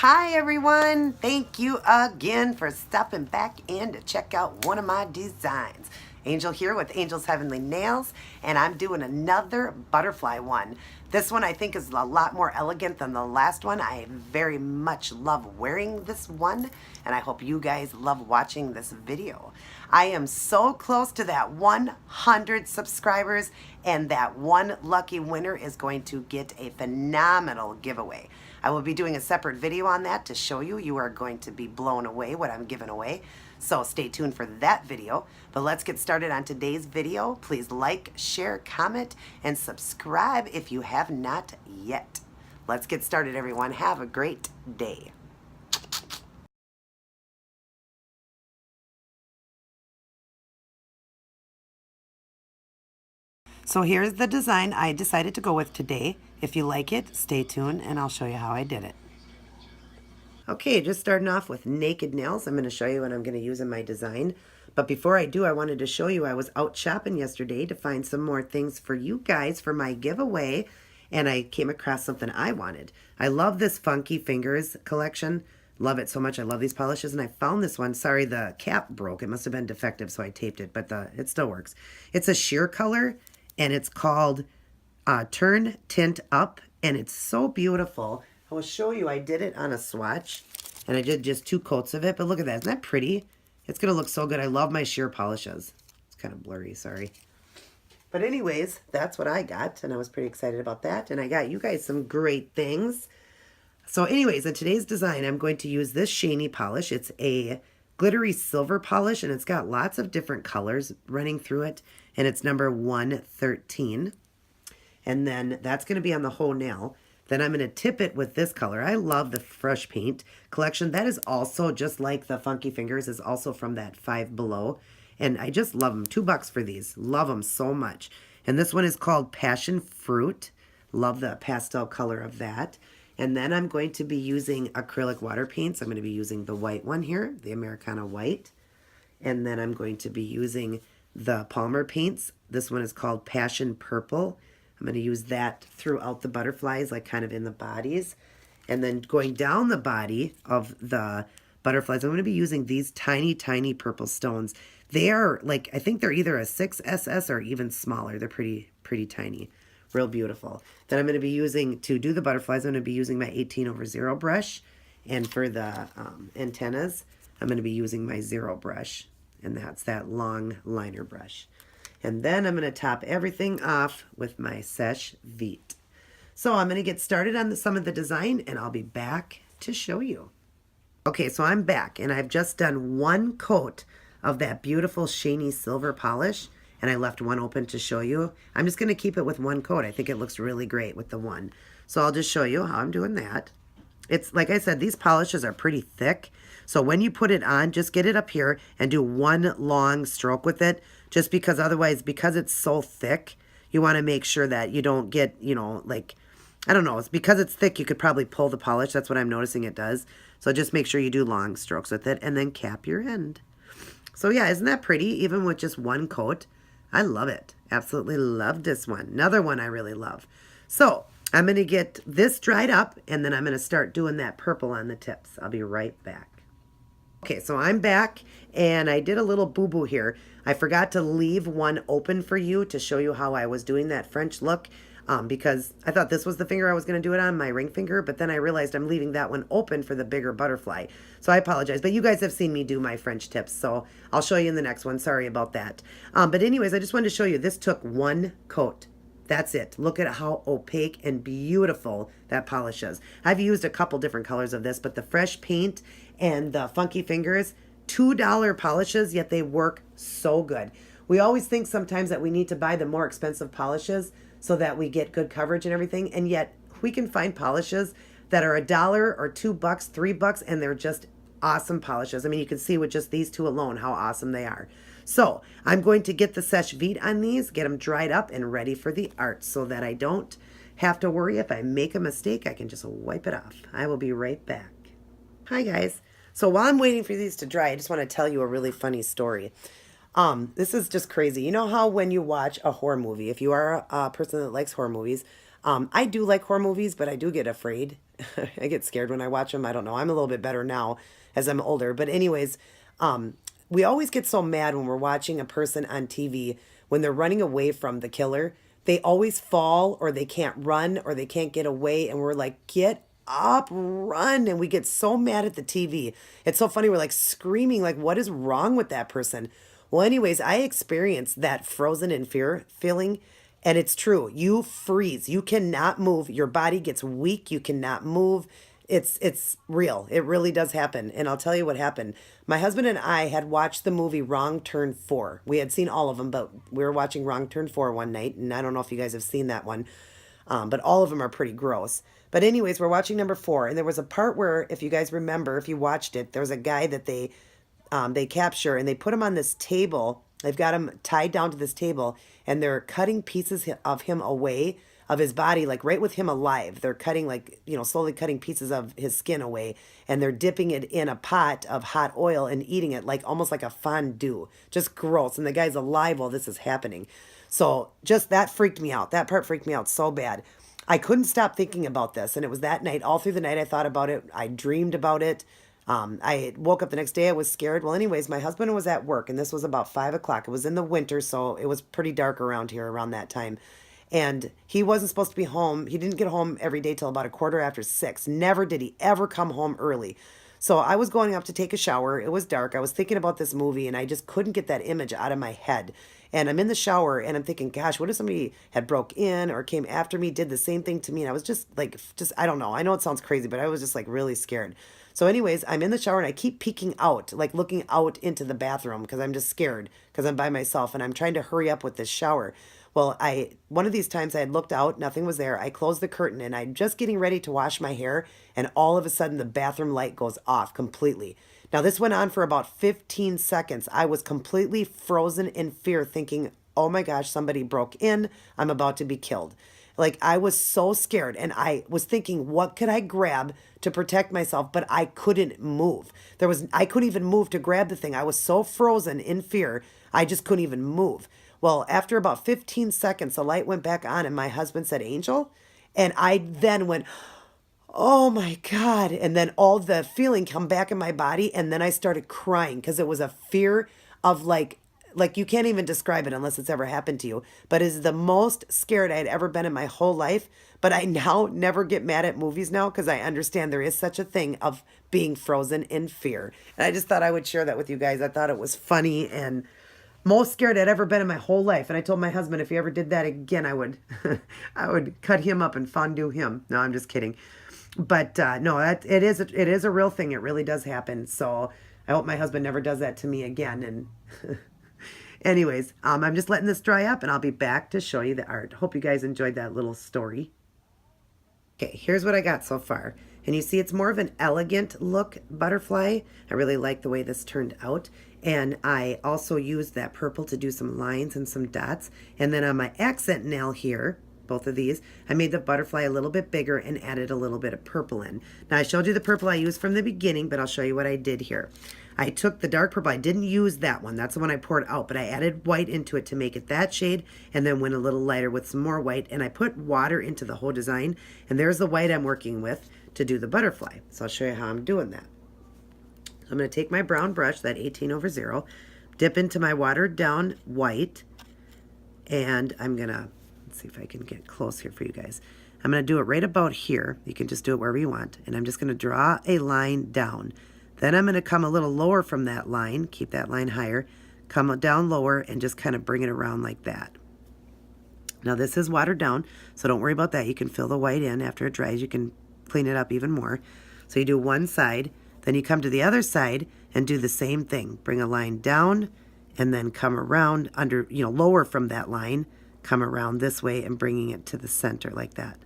Hi everyone, thank you again for stopping back in to check out one of my designs. Angel here with Angel's Heavenly Nails, and I'm doing another butterfly one. This one I think is a lot more elegant than the last one. I very much love wearing this one, and I hope you guys love watching this video. I am so close to that 100 subscribers, and that one lucky winner is going to get a phenomenal giveaway. I will be doing a separate video on that to show you. You are going to be blown away what I'm giving away. So stay tuned for that video. But let's get started on today's video. Please like, share, comment, and subscribe if you have not yet. Let's get started, everyone. Have a great day. So here's the design I decided to go with today. If you like it, stay tuned and I'll show you how I did it. Okay, just starting off with naked nails. I'm going to show you what I'm going to use in my design. But before I do, I wanted to show you I was out shopping yesterday to find some more things for you guys for my giveaway. And I came across something I wanted. I love this Funky Fingers collection. Love it so much. I love these polishes. And I found this one. Sorry, the cap broke. It must have been defective, so I taped it. But it still works. It's a sheer color. And it's called Turn Tint Up. And it's so beautiful. I will show you. I did it on a swatch. And I did just 2 coats of it. But look at that. Isn't that pretty? It's going to look so good. I love my sheer polishes. It's kind of blurry. Sorry. But anyways, that's what I got. And I was pretty excited about that. And I got you guys some great things. So anyways, in today's design, I'm going to use this shiny polish. It's a glittery silver polish. And it's got lots of different colors running through it. And it's number 113. And then that's going to be on the whole nail. Then I'm going to tip it with this color. I love the Fresh Paint collection. That is also, just like the Funky Fingers, is also from that Five Below. And I just love them. $2 for these. Love them so much. And this one is called Passion Fruit. Love the pastel color of that. And then I'm going to be using acrylic water paints. I'm going to be using the white one here, the Americana White. And then I'm going to be using the Palmer paints. This one is called Passion Purple. I'm going to use that throughout the butterflies, like kind of in the bodies. And then going down the body of the butterflies, I'm going to be using these tiny, tiny purple stones. They are like, I think they're either a 6SS or even smaller. They're pretty tiny. Real beautiful. Then I'm going to be using, to do the butterflies, I'm going to be using my 18/0 brush. And for the antennas, I'm going to be using my 0 brush. And that's that long liner brush. And then I'm going to top everything off with my Seche Vite. So I'm going to get started on some of the design, and I'll be back to show you. Okay, so I'm back, and I've just done 1 coat of that beautiful shiny silver polish, and I left 1 open to show you. I'm just going to keep it with 1 coat. I think it looks really great with the 1. So I'll just show you how I'm doing that. It's, like I said, these polishes are pretty thick. So when you put it on, just get it up here and do 1 long stroke with it. Just because otherwise, because it's so thick, you want to make sure that you don't get, you know, like, I don't know. It's because it's thick, you could probably pull the polish. That's what I'm noticing it does. So just make sure you do long strokes with it and then cap your end. So yeah, isn't that pretty? Even with just 1 coat. I love it. Absolutely love this one. Another one I really love. So I'm going to get this dried up, and then I'm going to start doing that purple on the tips. I'll be right back. Okay, so I'm back, and I did a little boo-boo here. I forgot to leave 1 open for you to show you how I was doing that French look, because I thought this was the finger I was going to do it on, my ring finger, but then I realized I'm leaving that one open for the bigger butterfly. So I apologize, but you guys have seen me do my French tips, so I'll show you in the next one. Sorry about that. But anyways, I just wanted to show you, this took 1 coat. That's it. Look at how opaque and beautiful that polish is. I've used a couple different colors of this, but the Fresh Paint and the Funky Fingers, $2 polishes, yet they work so good. We always think sometimes that we need to buy the more expensive polishes so that we get good coverage and everything, and yet we can find polishes that are $1 or $2, $3, and they're just awesome polishes. I mean, you can see with just these 2 alone how awesome they are. So I'm going to get the Seche Vite on these, get them dried up and ready for the art so that I don't have to worry if I make a mistake. I can just wipe it off. I will be right back. Hi guys. So while I'm waiting for these to dry, I just want to tell you a really funny story. This is just crazy. You know how when you watch a horror movie, if you are a person that likes horror movies, I do like horror movies, but I do get afraid I get scared when I watch them. I don't know. I'm a little bit better now as I'm older. But anyways, we always get so mad when we're watching a person on TV when they're running away from the killer. They always fall or they can't run or they can't get away. And we're like, get up, run. And we get so mad at the TV. It's so funny. We're like screaming, like, what is wrong with that person? Well, anyways, I experienced that frozen in fear feeling. And it's true. You freeze. You cannot move. Your body gets weak. You cannot move. It's real. It really does happen. And I'll tell you what happened. My husband and I had watched the movie Wrong Turn 4. We had seen all of them, but we were watching Wrong Turn 4 one night, and I don't know if you guys have seen that one. But all of them are pretty gross. But anyways, we're watching number 4, and there was a part where, if you guys remember, if you watched it, there was a guy that they capture and they put him on this table. They've got him tied down to this table and they're cutting pieces of him away of his body, like right with him alive. They're cutting, like, slowly cutting pieces of his skin away, and they're dipping it in a pot of hot oil and eating it like almost like a fondue. Just gross. And the guy's alive while this is happening. So just that freaked me out. That part freaked me out so bad. I couldn't stop thinking about this. And it was that night, all through the night, I thought about it. I dreamed about it. I woke up the next day. I was scared. Well, anyways, my husband was at work, and this was about 5 o'clock. It was in the winter, so it was pretty dark around here around that time. And he wasn't supposed to be home. He didn't get home every day till about 6:15. Never did he ever come home early. So I was going up to take a shower. It was dark. I was thinking about this movie, and I just couldn't get that image out of my head. And I'm in the shower, and I'm thinking, gosh, what if somebody had broke in or came after me, did the same thing to me? And I was just like, I don't know. I know it sounds crazy, but I was just like really scared. So anyways, I'm in the shower and I keep peeking out, like looking out into the bathroom because I'm just scared because I'm by myself and I'm trying to hurry up with this shower. Well, one of these times I had looked out, nothing was there. I closed the curtain and I'm just getting ready to wash my hair, and all of a sudden the bathroom light goes off completely. Now this went on for about 15 seconds. I was completely frozen in fear, thinking, oh my gosh, somebody broke in. I'm about to be killed. Like, I was so scared, and I was thinking, what could I grab to protect myself? But I couldn't move. I couldn't even move to grab the thing. I was so frozen in fear, I just couldn't even move. Well, after about 15 seconds, the light went back on, and my husband said, Angel? And I then went, oh my God. And then all the feeling come back in my body, and then I started crying because it was a fear of like you can't even describe it unless it's ever happened to you, but it's the most scared I'd ever been in my whole life. But I now never get mad at movies now because I understand there is such a thing of being frozen in fear. And I just thought I would share that with you guys. I thought it was funny and most scared I'd ever been in my whole life. And I told my husband if he ever did that again, I would I would cut him up and fondue him. No, I'm just kidding. But no, it is a real thing. It really does happen. So I hope my husband never does that to me again. And anyways, I'm just letting this dry up and I'll be back to show you the art. Hope you guys enjoyed that little story. Okay, here's what I got so far. And you see it's more of an elegant look butterfly. I really like the way this turned out. And I also used that purple to do some lines and some dots. And then on my accent nail here, both of these, I made the butterfly a little bit bigger and added a little bit of purple in. Now I showed you the purple I used from the beginning, but I'll show you what I did here. I took the dark purple. I didn't use that one. That's the one I poured out, but I added white into it to make it that shade, and then went a little lighter with some more white, and I put water into the whole design, and there's the white I'm working with to do the butterfly. So I'll show you how I'm doing that. So I'm going to take my brown brush, that 18/0, dip into my watered down white, and I'm going to, let's see if I can get close here for you guys. I'm going to do it right about here. You can just do it wherever you want, and I'm just going to draw a line down. Then I'm going to come a little lower from that line, keep that line higher, come down lower, and just kind of bring it around like that. Now this is watered down, so don't worry about that. You can fill the white in. After it dries, you can clean it up even more. So you do one side, then you come to the other side and do the same thing. Bring a line down, and then come around under, lower from that line, come around this way and bringing it to the center like that.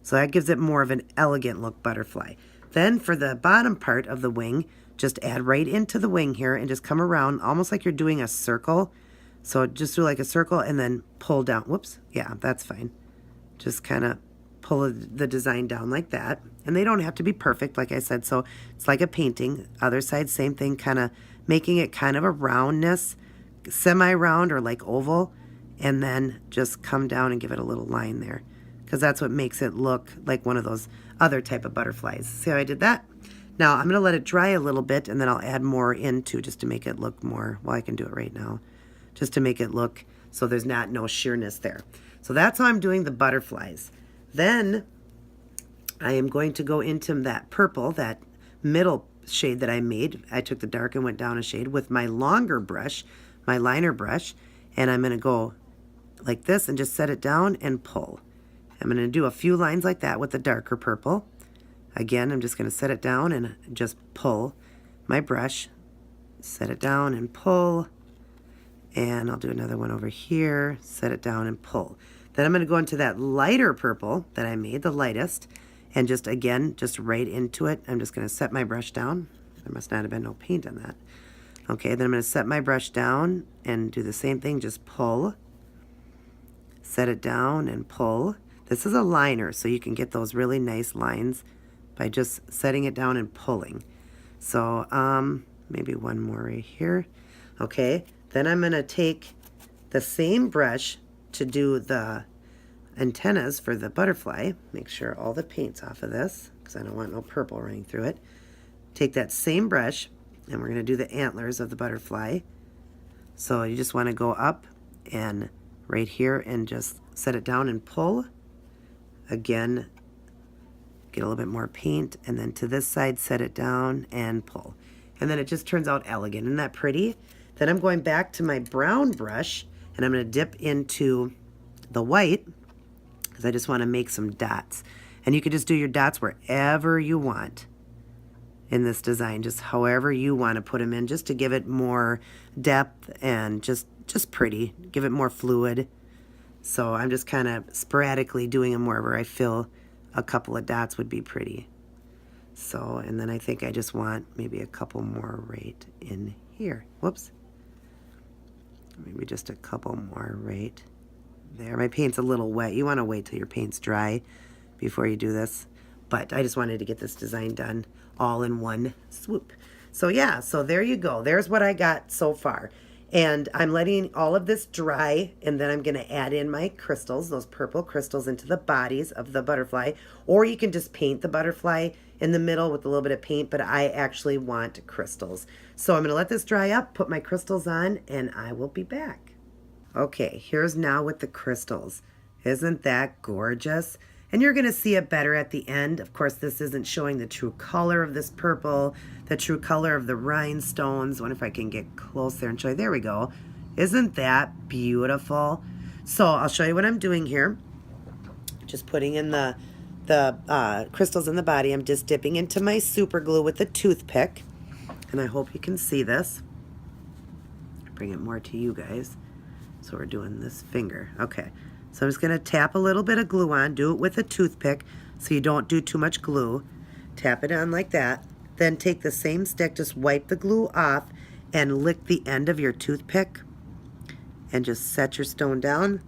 So that gives it more of an elegant look butterfly. Then for the bottom part of the wing, just add right into the wing here and just come around almost like you're doing a circle. So just do like a circle and then pull down. Whoops. Yeah, that's fine. Just kind of pull the design down like that. And they don't have to be perfect, like I said. So it's like a painting. Other side, same thing, kind of making it kind of a roundness, semi-round or like oval. And then just come down and give it a little line there, because that's what makes it look like one of those other type of butterflies. See how I did that? Now I'm going to let it dry a little bit, and then I'll add more into just to make it look more, well, I can do it right now, just to make it look so there's not no sheerness there. So that's how I'm doing the butterflies. Then I am going to go into that purple, that middle shade that I made. I took the dark and went down a shade with my longer brush, my liner brush, and I'm going to go like this and just set it down and pull. I'm going to do a few lines like that with the darker purple. Again, I'm just going to set it down and just pull my brush, set it down and pull, and I'll do another one over here, set it down and pull. Then I'm going to go into that lighter purple that I made, the lightest, and just again, just right into it. I'm just going to set my brush down. There must not have been no paint on that. Okay, then I'm going to set my brush down and do the same thing, just pull, set it down and pull. This is a liner, so you can get those really nice lines by just setting it down and pulling. So maybe one more right here. Okay, then I'm going to take the same brush to do the antennas for the butterfly. Make sure all the paint's off of this because I don't want no purple running through it. Take that same brush and we're going to do the antlers of the butterfly. So you just want to go up and right here and just set it down and pull. Again, get a little bit more paint, and then to this side, set it down and pull. And then it just turns out elegant. Isn't that pretty? Then I'm going back to my brown brush, and I'm going to dip into the white, because I just want to make some dots. And you can just do your dots wherever you want in this design, just however you want to put them in, just to give it more depth and just pretty, give it more fluid. So I'm just kind of sporadically doing them wherever I feel a couple of dots would be pretty. So, and then I think I just want maybe a couple more right in here. Whoops. Maybe just a couple more right there. My paint's a little wet. You want to wait till your paint's dry before you do this. But I just wanted to get this design done all in one swoop. So yeah, so there you go. There's what I got so far. And I'm letting all of this dry, and then I'm going to add in my crystals, those purple crystals, into the bodies of the butterfly. Or you can just paint the butterfly in the middle with a little bit of paint, but I actually want crystals. So I'm going to let this dry up, put my crystals on, and I will be back. Okay, here's now with the crystals. Isn't that gorgeous? And you're going to see it better at the end. Of course, this isn't showing the true color of this purple, the true color of the rhinestones. I wonder if I can get close there and show you. There we go. Isn't that beautiful? So I'll show you what I'm doing here. Just putting in the crystals in the body. I'm just dipping into my super glue with a toothpick. And I hope you can see this. Bring it more to you guys. So we're doing this finger. Okay. So I'm just going to tap a little bit of glue on. Do it with a toothpick so you don't do too much glue. Tap it on like that. Then take the same stick, just wipe the glue off and lick the end of your toothpick and just set your stone down.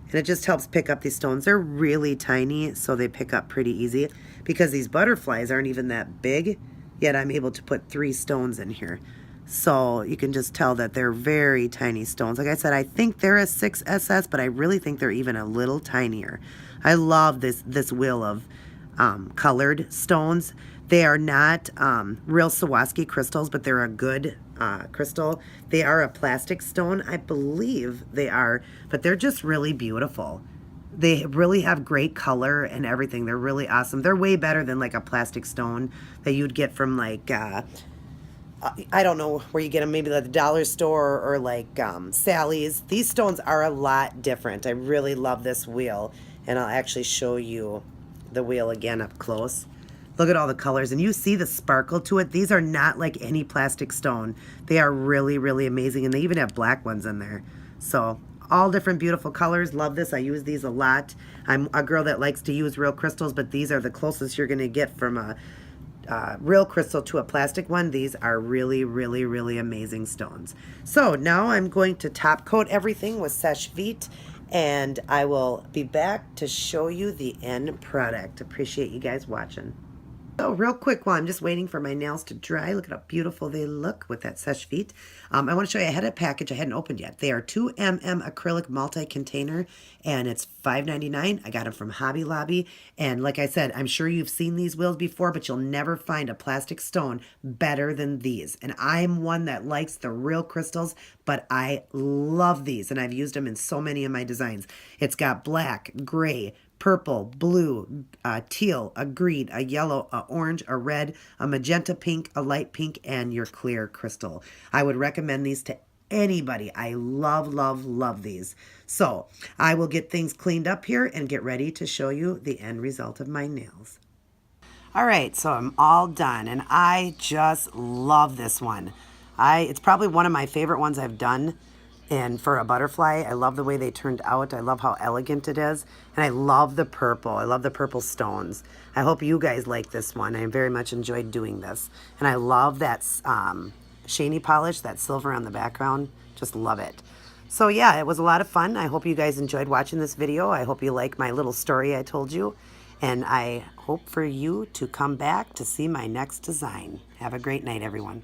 And it just helps pick up these stones. They're really tiny, so they pick up pretty easy because these butterflies aren't even that big, yet I'm able to put 3 stones in here. So you can just tell that they're very tiny stones. Like I said, I think they're a 6SS, but I really think they're even a little tinier. I love this wheel of colored stones. They are not real Swarovski crystals, but they're a good crystal. They are a plastic stone, I believe they are, but they're just really beautiful. They really have great color and everything. They're really awesome. They're way better than like a plastic stone that you'd get from like I don't know where you get them, maybe like the dollar store or like Sally's. These stones are a lot different. I really love this wheel, and I'll actually show you the wheel again up close. Look at all the colors, and you see the sparkle to it. These are not like any plastic stone. They are really, really amazing, and they even have black ones in there. So all different beautiful colors. Love this. I use these a lot. I'm a girl that likes to use real crystals, but these are the closest you're going to get from a real crystal to a plastic one. These are really, really, really amazing stones. So now I'm going to top coat everything with Sèche Vite, and I will be back to show you the end product. Appreciate you guys watching. So real quick, while I'm just waiting for my nails to dry, look at how beautiful they look with that seche vite. I want to show you, I had a package I hadn't opened yet. They are 2mm acrylic multi-container, and it's $5.99. I got them from Hobby Lobby, and like I said, I'm sure you've seen these wheels before, but you'll never find a plastic stone better than these. And I'm one that likes the real crystals, but I love these, and I've used them in so many of my designs. It's got black, gray, purple, blue, teal, a green, a yellow, a orange, a red, a magenta pink, a light pink, and your clear crystal. I would recommend these to anybody. I love, love, love these. So I will get things cleaned up here and get ready to show you the end result of my nails. All right, so I'm all done, and I just love this one. It's probably one of my favorite ones I've done. And for a butterfly, I love the way they turned out. I love how elegant it is. And I love the purple. I love the purple stones. I hope you guys like this one. I very much enjoyed doing this. And I love that shiny polish, that silver on the background. Just love it. So yeah, it was a lot of fun. I hope you guys enjoyed watching this video. I hope you like my little story I told you. And I hope for you to come back to see my next design. Have a great night, everyone.